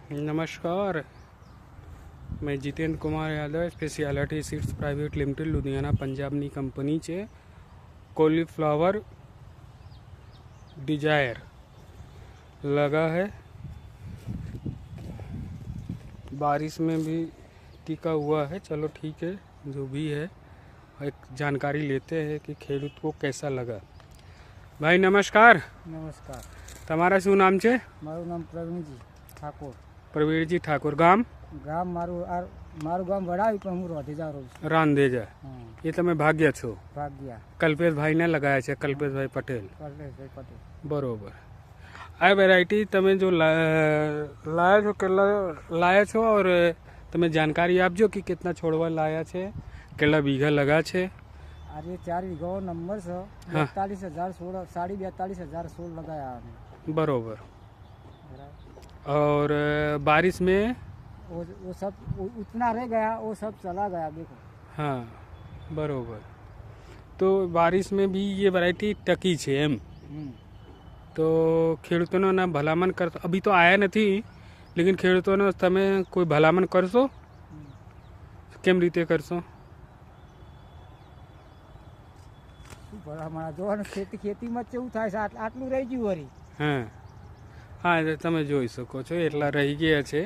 नमस्कार, मैं Jitendra Kumar Yadav speciality seeds private limited Ludhiana पंजाबनी कंपनी છે कॉलीफ्लावर डिजायर लगा है। बारिश में भी टिका हुआ है। चलो ठीक है, जो भी है एक जानकारी लेते हैं कि ખેડૂત को कैसा लगा। भाई नमस्कार। નમસ્કાર, તમારા શું નામ છે? મારું નામ પ્રવીણજી ઠાકોર. પ્રવીણજી ઠાકોર, ગામ ગામ મારું ગામ વડાવી, પણ હું રોધેજા રહું છું. રાંદેજા। હા, એ તમે ભાગ્યા છો? ભાગ્યા કલ્પેશભાઈને લગાયા છે, કલ્પેશભાઈ પટેલ, કલ્પેશભાઈ પટેલ. બરોબર। આ વેરાયટી તમે જો લાયા છો, કેટલા લાયા છો और તમે જાણકારી આપજો કે કેટલા છોડવા લાયા છે, કેટલા વીઘા લગા છે? આજે 4 વીઘાનો નંબર છે. 42,016 42,016 लगाया हमने. बरोबर। बराबर. और बारिश में वो सब उतना रह गया, वो सब चला गया. देखो, हाँ बरोबर। तो बारिश में भी ये वैरायटी टकी છે એમ? તો ખેડૂતોના ભલામણ કરશો? અભી તો આયા નથી, લેકિન ખેડૂતોને તમે કોઈ ભલામણ કરશો? કેમ રીતે કરશો? શું ભલામણ જોવાનું, ખેતીમાં કેવું થાય છે, આટલું રહી ગયું વળી. હા હા, તમે જોઈ શકો છો એટલા રહી ગયા છે।